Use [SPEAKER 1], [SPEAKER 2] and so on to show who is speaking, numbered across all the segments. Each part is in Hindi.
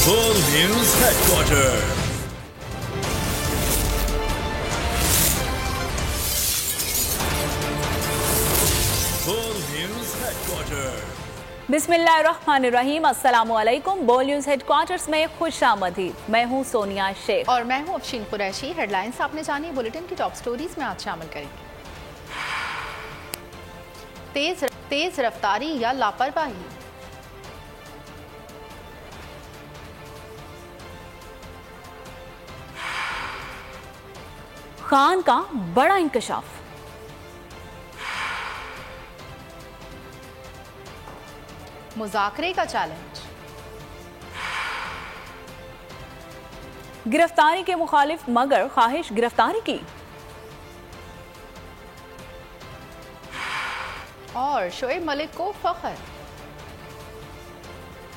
[SPEAKER 1] Full News Headquarters. Full News Headquarters.
[SPEAKER 2] बिस्मिल्लाहिर्रहमानिर्रहीम, अस्सलामुअलैकुम। बोल न्यूज हेडक्वार्टर्स में खुशामदीद। मैं हूं सोनिया शेख
[SPEAKER 3] और मैं हूं अफशीन कुरैशी। हेडलाइंस आपने जानी, बुलेटिन की टॉप स्टोरीज में आज शामिल करेंगे। तेज रफ्तारी या लापरवाही,
[SPEAKER 2] खान का बड़ा इंकशाफ,
[SPEAKER 3] मुज़ाकरे का चैलेंज,
[SPEAKER 2] गिरफ्तारी के मुखालिफ मगर ख्वाहिश गिरफ्तारी की,
[SPEAKER 3] और शोएब मलिक को फख्र।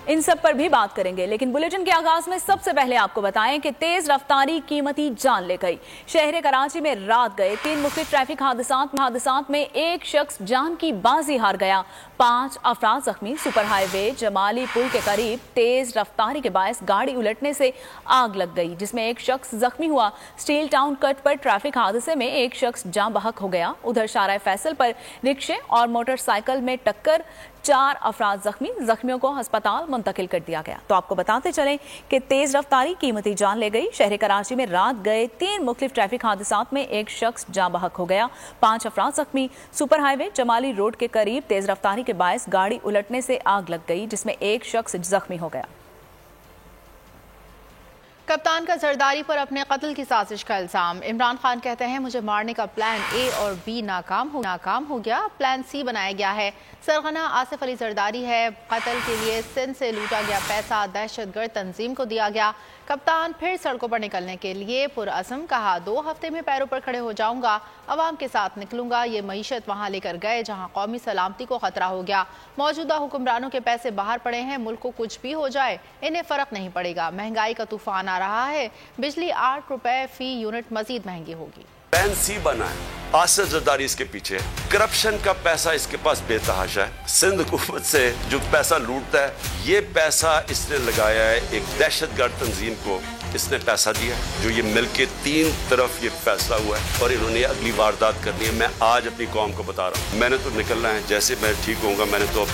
[SPEAKER 2] इन सब पर भी बात करेंगे, लेकिन बुलेटिन के आगाज में सबसे पहले आपको बताएं कि तेज रफ्तारी कीमती जान ले गई। शहर कराची में रात गए 3 मुख्तलिफ ट्रैफिक हादसात में एक शख्स जान की बाजी हार गया। 5 अफराद जख्मी। सुपर हाईवे जमाली पुल के करीब तेज रफ्तारी के बायस गाड़ी उलटने से आग लग गई, जिसमें एक शख्स जख्मी हुआ। स्टील टाउन कट पर ट्रैफिक हादसे में एक शख्स जाँ बहक हो गया। उधर शारा फैसल पर रिक्शे और मोटरसाइकिल में टक्कर, 4 अफराद जख्मी। जख्मियों को अस्पताल मुंतकिल कर दिया गया। तो आपको बताते चलें कि तेज रफ्तारी कीमती जान ले गई। शहर कराची में रात गए 3 मुख्तलिफ ट्रैफिक हादसात में एक शख्स जाँ बहक हो गया। 5 अफराद जख्मी। सुपर हाईवे जमाली रोड के करीब तेज रफ्तारी के बायस गाड़ी उलटने से आग लग गई, जिसमें एक शख्स जख्मी हो गया।
[SPEAKER 3] कप्तान का जरदारी पर अपने कत्ल की साजिश का इल्जाम। इमरान खान कहते हैं, मुझे मारने का प्लान ए और बी नाकाम हो गया, प्लान सी बनाया गया है। सरगना आसिफ अली जरदारी है। कत्ल के लिए सिंध से लूटा गया पैसा दहशतगर्द तंजीम को दिया गया। कप्तान फिर सड़कों पर निकलने के लिए पुरअज़म, कहा 2 हफ्ते में पैरों पर खड़े हो जाऊंगा, अवाम के साथ निकलूंगा। ये मईशत वहां लेकर गए जहां कौमी सलामती को खतरा हो गया। मौजूदा हुक्मरानों के पैसे बाहर पड़े हैं, मुल्क को कुछ भी हो जाए इन्हें फर्क नहीं पड़ेगा। महंगाई का तूफान आ रहा है, बिजली 8 रुपए फी यूनिट मजीद महंगी होगी।
[SPEAKER 4] प्लान सी बना है, आसिफ जरदारी इसके पीछे, करप्शन का पैसा इसके पास बेतहाशा है। सिंध हुकूमत से जो पैसा लूटता है, ये पैसा इसने लगाया है एक दहशतगर्द तंजीम को, इसने पैसा दिया जो ये मिलके 3 तरफ ये फैसला हुआ है और इन्होंने अगली वारदात करनी है। मैं आज अपनी कौम को बता रहा हूँ, मैंने तो निकलना है, जैसे मैं ठीक होऊंगा मैंने तो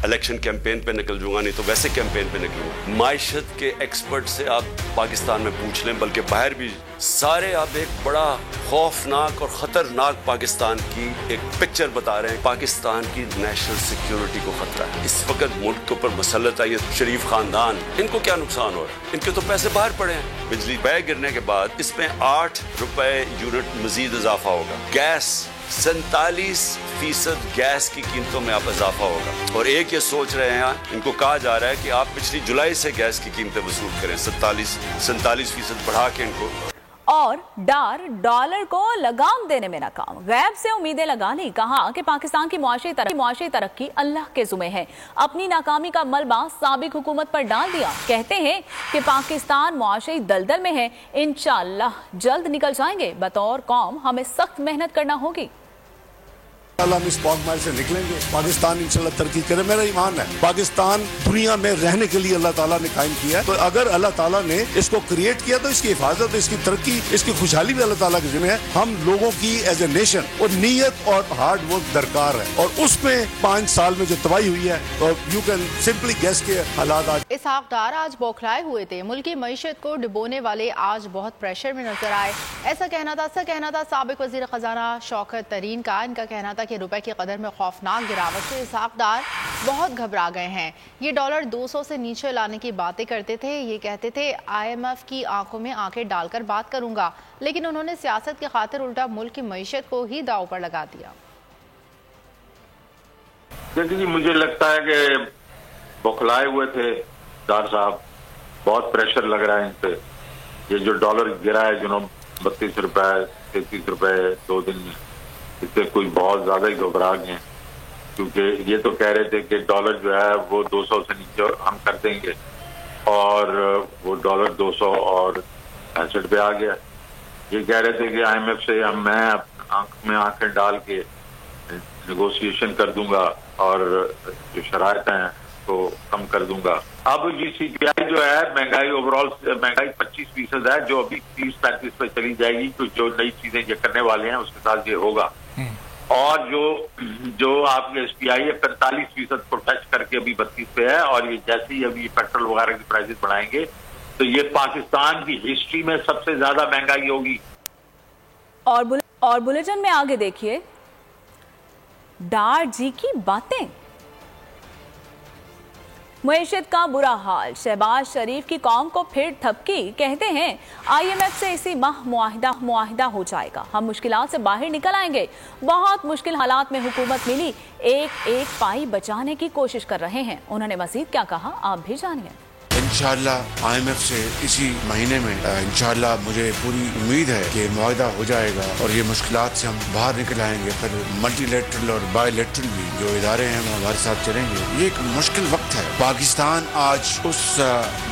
[SPEAKER 4] इलेक्शन कैंपेन पे निकल जाऊंगा, नहीं तो वैसे कैंपेन पे निकलूंगा। माइशत के एक्सपर्ट से आप पाकिस्तान में पूछ लें, बल्कि बाहर भी, सारे आप एक बड़ा खौफनाक और खतरनाक पाकिस्तान की एक पिक्चर बता रहे हैं। पाकिस्तान की नेशनल सिक्योरिटी को खतरा है। इस वक्त मुल्क के ऊपर मुसल्लत है ये शरीफ खानदान, इनको क्या नुकसान हो रहा है? इनके तो पैसे बाहर पड़े हैं। बिजली पैर गिरने के बाद इसमें 8 रुपए यूनिट मजीद इजाफा होगा। गैस 47% गैस की कीमतों में आप इजाफा होगा। और एक ये सोच रहे हैं, इनको कहा जा रहा है कि आप पिछली जुलाई से गैस की कीमतें वसूल करें, 47% बढ़ा के इनको।
[SPEAKER 2] और डॉलर को लगाम देने में नाकाम। गैब से उम्मीदें लगानी। कहा कि पाकिस्तान की मुआशी तरक्की अल्लाह के ज़ुमे है। अपनी नाकामी का मलबा साबिक हुकूमत पर डाल दिया। कहते हैं कि पाकिस्तान मुआशी दलदल में है, इंशाअल्लाह जल्द निकल जाएंगे। बतौर कौम हमें सख्त मेहनत करना होगी।
[SPEAKER 5] हम इस पॉगमार से निकलेंगे, पाकिस्तान इंशाल्लाह तरक्की करे। मेरा ईमान है पाकिस्तान दुनिया में रहने के लिए अल्लाह ताला ने कायम किया है। तो अगर अल्लाह ताला ने इसको क्रिएट किया तो इसकी हिफाजत, इसकी तरक्की, इसकी खुशहाली भी अल्लाह ताला के जिम्मे है। हम लोगों की एज ए नेशन और नीयत और हार्ड वर्क दरकार है, और उसमें 5 साल में जो तबाही हुई है, तो यू कैन सिंपली गेस के हालात आज।
[SPEAKER 3] इसहाक डार आज बौखलाए हुए थे। मुल्की मईशत को डुबोने वाले आज बहुत प्रेशर में नजर आए। ऐसा कहना था साबिक वजीर खजाना शौकत तरीन का। इनका कहना था कि रुपए की कदर में खौफनाक गिरावट से इसहाक डार बहुत घबरा गए हैं। ये डॉलर 200 से नीचे लाने की बातें करते थे। ये कहते थे IMF की आंखों में आंखें डालकर बात करूंगा, लेकिन उन्होंने सियासत की खातिर उल्टा मुल्क की मईशत को ही दांव पर लगा दिया।
[SPEAKER 6] देखिए जी, मुझे लगता है कि बौखलाए हुए थे डार साहब, बहुत प्रेशर लग रहा है इन पे। ये जो डॉलर गिरा है, 32 रुपए 33 रुपए 2 दिन में, इससे कोई बहुत ज्यादा ही घबरा गए, क्योंकि ये तो कह रहे थे कि डॉलर जो है वो 200 से नीचे हम कर देंगे, और वो डॉलर 200 और 65 पे आ गया। ये कह रहे थे कि IMF से मैं आंख में आंखें डाल के नेगोशिएशन कर दूंगा, और जो शराइत हैं उसको कम कर दूंगा। अब ये CPI जो है, महंगाई ओवरऑल महंगाई 25% है, जो अभी 30-35 पे चली जाएगी, तो जो नई चीजें ये करने वाले हैं उसके साथ ये होगा। और जो आपके SPI है 45% को टच करके अभी 32 पे है, और ये जैसे ही अभी पेट्रोल वगैरह की प्राइसेस बढ़ाएंगे तो ये पाकिस्तान की हिस्ट्री में सबसे ज्यादा महंगाई होगी।
[SPEAKER 2] और बुलेटिन में आगे देखिए, डार जी की बातें। मुईशत का बुरा हाल, शहबाज शरीफ की कौम को फिर थपकी। कहते हैं IMF से इसी माह मुआहिदा हो जाएगा, हम मुश्किलात से बाहर निकल आएंगे। बहुत मुश्किल हालात में हुकूमत मिली, एक पाई बचाने की कोशिश कर रहे हैं। उन्होंने मजीद क्या कहा, आप भी जानिए।
[SPEAKER 5] इंशाअल्लाह IMF से इसी महीने में इंशाअल्लाह मुझे पूरी उम्मीद है कि मुआहिदा हो जाएगा और ये मुश्किलात से हम बाहर निकल आएंगे। फिर मल्टीलेटरल और बायलेटरल भी जो इदारे हैं वो हमारे साथ चलेंगे। ये एक मुश्किल वक्त है। पाकिस्तान आज उस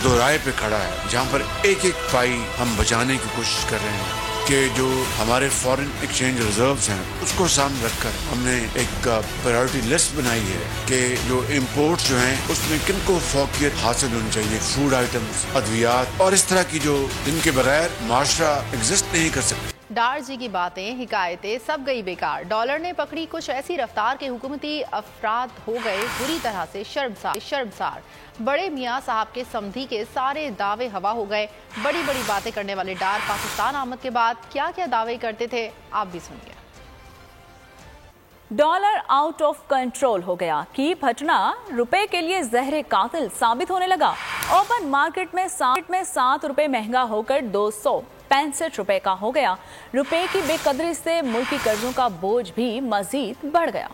[SPEAKER 5] दोराहे पे खड़ा है जहाँ पर एक पाई हम बचाने की कोशिश कर रहे हैं कि जो हमारे फॉरेन एक्सचेंज रिजर्व्स हैं उसको सामने रखकर हमने एक प्रायोरिटी लिस्ट बनाई है कि जो इम्पोर्ट्स जो हैं उसमें किनको फौकियत हासिल होनी चाहिए, फूड आइटम्स, अद्वियात और इस तरह की जो जिनके बगैर माशरा एग्जिस्ट नहीं कर सकते।
[SPEAKER 3] डार जी की बातें, हिकायतें सब गई बेकार। डॉलर ने पकड़ी कुछ ऐसी रफ्तार के हुकूमती अफराद हो गए बुरी तरह से शर्मसार। बड़े मियाँ साहब के समधी के सारे दावे हवा हो गए। बड़ी बड़ी बातें करने वाले डार पाकिस्तान आमद के बाद क्या क्या दावे करते थे, आप भी सुनिए।
[SPEAKER 2] डॉलर आउट ऑफ कंट्रोल हो गया, की फटना रुपए के लिए जहर कातिल साबित होने लगा। ओपन मार्केट में 7 रुपए महंगा होकर 265 रुपए का हो गया। रुपए की बेकदरी से मुल्की कर्जों का बोझ भी मजीद बढ़ गया।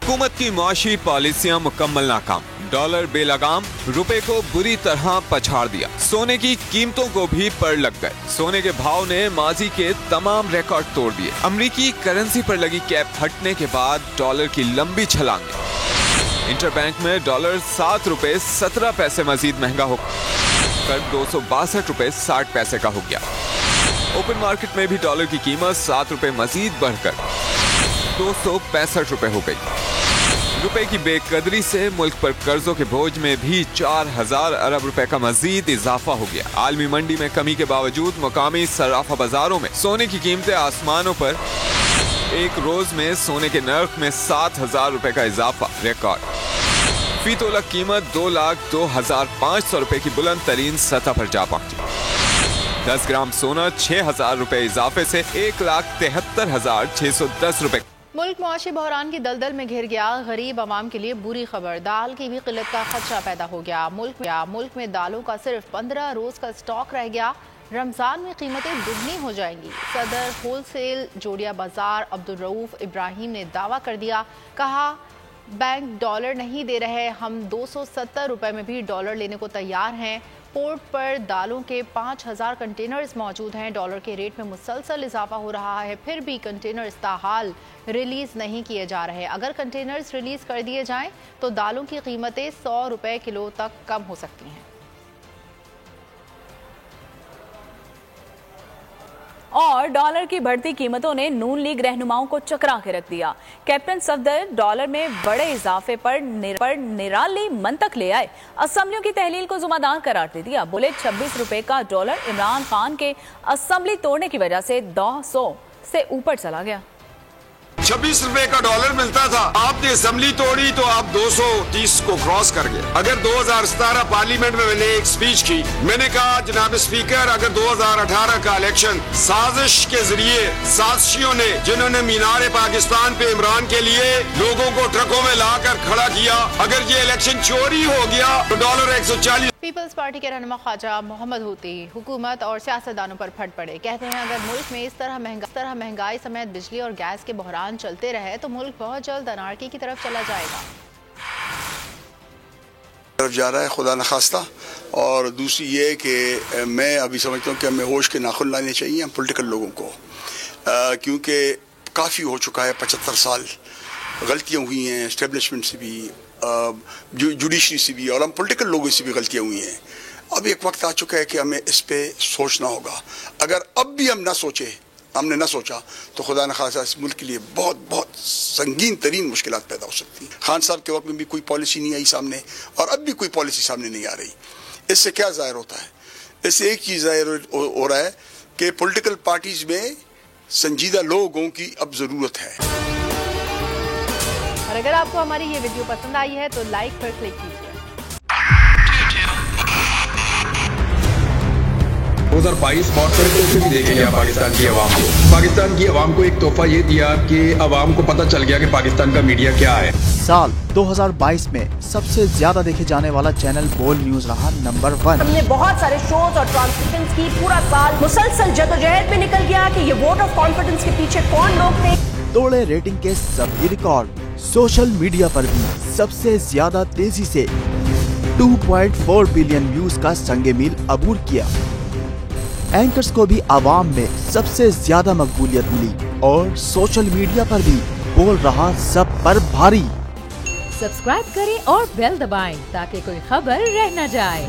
[SPEAKER 7] हुकूमत की मुआशी पॉलिसियां मुकम्मल नाकाम, डॉलर बेलगाम रुपए को बुरी तरह पछाड़ दिया। सोने की कीमतों को भी पड़ लग गए। सोने के भाव ने माजी के तमाम रिकॉर्ड तोड़ दिए। अमेरिकी करेंसी पर लगी कैप हटने के बाद डॉलर की लंबी छलांग। इंटरबैंक में डॉलर 7 रुपए 17 पैसे मजीद महंगा होकर 262 रुपए 60 पैसे का हो गया। ओपन मार्केट में भी डॉलर की कीमत 7 रुपए मजीद बढ़कर 265 रुपए हो गई। रुपए की बेकदरी से मुल्क पर कर्जों के बोझ में भी 4000 अरब रुपए का मजीद इजाफा हो गया। आलमी मंडी में कमी के बावजूद मुकामी सराफा बाजारों में सोने की कीमतें आसमानों पर। एक रोज में सोने के नर्ख में 7000 रुपए का इजाफा रिकॉर्ड। फी तोला कीमत 2,02,500 रुपए की बुलंद तरीन सतह पर जा पहुंची। 10 ग्राम सोना 6000 रुपए इजाफे से 1,73,610 रुपए।
[SPEAKER 3] मुल्क मुआशी बहरान की दलदल में घिर गया। गरीब आवाम के लिए बुरी खबर, दाल की भी किल्लत का खदशा पैदा हो गया। मुल्क में दालों का सिर्फ 15 रोज का स्टॉक रह गया। रमजान में कीमतें दुगनी हो जाएंगी। सदर होलसेल जोड़िया बाजार अब्दुल रऊफ इब्राहिम ने दावा कर दिया। कहा, बैंक डॉलर नहीं दे रहे, हम 270 रुपए में भी डॉलर लेने को तैयार हैं। पोर्ट पर दालों के 5000 कंटेनर्स मौजूद हैं। डॉलर के रेट में मुसलसल इजाफा हो रहा है, फिर भी कंटेनर्स ताहाल रिलीज नहीं किए जा रहे। अगर कंटेनर्स रिलीज कर दिए जाएं तो दालों की कीमतें 100 रुपए किलो तक कम हो सकती हैं।
[SPEAKER 2] और डॉलर की बढ़ती कीमतों ने नून लीग रहनुमाओं को चकरा के रख दिया। कैप्टन सफदर डॉलर में बड़े इजाफे पर निराली मंतक ले आए। असेंबलियों की तहलील को जुम्मेदार करार दे दिया। बोले 26 रुपए का डॉलर इमरान खान के असेंबली तोड़ने की वजह से 200 से ऊपर चला गया।
[SPEAKER 8] 26 रुपए का डॉलर मिलता था, आपने असेंबली तोड़ी तो आप 230 को क्रॉस कर गए। अगर 2017 पार्लियामेंट में मैंने एक स्पीच की, मैंने कहा जनाब स्पीकर, अगर 2018 का इलेक्शन साजिश के जरिए साजिशियों ने जिन्होंने मीनार पाकिस्तान पे इमरान के लिए लोगों को ट्रकों में लाकर खड़ा किया, अगर ये इलेक्शन चोरी हो गया तो डॉलर 140।
[SPEAKER 3] पीपल्स पार्टी के रहनुमा ख्वाजा मोहम्मद हूती हुकूमत और सियासतदानों पर फट पड़े। कहते हैं अगर मुल्क में इस तरह महंगाई समेत बिजली और गैस के बहरान चलते रहे तो मुल्क बहुत जल्द अनारकी की तरफ चला जाएगा।
[SPEAKER 9] जा रहा है खुदा न खास्ता। और दूसरी ये कि मैं अभी समझता हूँ कि हमें होश के नाखुन लाने चाहिए हम पॉलिटिकल लोगों को, क्योंकि काफ़ी हो चुका है। 75 साल गलतियाँ हुई हैं, एस्टेब्लिशमेंट से भी, जुडिशरी से भी, और हम पॉलिटिकल लोगों से भी गलतियाँ हुई हैं। अब एक वक्त आ चुका है कि हमें इस पे सोचना होगा। अगर अब भी हम ना सोचे हमने न सोचा तो खुदा न खासा इस मुल्क के लिए बहुत बहुत संगीन तरीन मुश्किलात पैदा हो सकती हैं। खान साहब के वक्त में भी कोई पॉलिसी नहीं आई सामने और अब भी कोई पॉलिसी सामने नहीं आ रही। इससे क्या ज़ाहिर होता है? इससे एक चीज़ ज़ाहिर हो रहा है कि पॉलिटिकल पार्टीज में संजीदा लोगों की अब ज़रूरत है।
[SPEAKER 3] और अगर आपको हमारी ये वीडियो पसंद आई है तो लाइक पर क्लिक कीजिए।
[SPEAKER 8] 2022 बहुत बड़े तोहफे भी देके गया पाकिस्तान की आवाम को। पाकिस्तान की आवाम को एक तोहफा ये दिया कि आवाम को पता चल गया कि पाकिस्तान का मीडिया क्या है।
[SPEAKER 10] साल 2022 में सबसे ज्यादा देखे जाने वाला चैनल बोल न्यूज रहा नंबर 1।
[SPEAKER 11] हमने बहुत सारे शोज और ट्रांसमिशंस की, पूरा साल मुसलसल जदोजहद में निकल गया कि ये वोट ऑफ कॉन्फिडेंस के पीछे कौन लोग थे।
[SPEAKER 10] तोड़े रेटिंग के सभी रिकॉर्ड। सोशल मीडिया पर भी सबसे ज्यादा तेजी से 2.4 बिलियन व्यूज का संगे मील अबूर किया। एंकर्स को भी आवाम में सबसे ज्यादा मकबूलियत मिली और सोशल मीडिया पर भी बोल रहा सब पर भारी।
[SPEAKER 12] सब्सक्राइब करें और बेल दबाएं ताकि कोई खबर रह न जाए।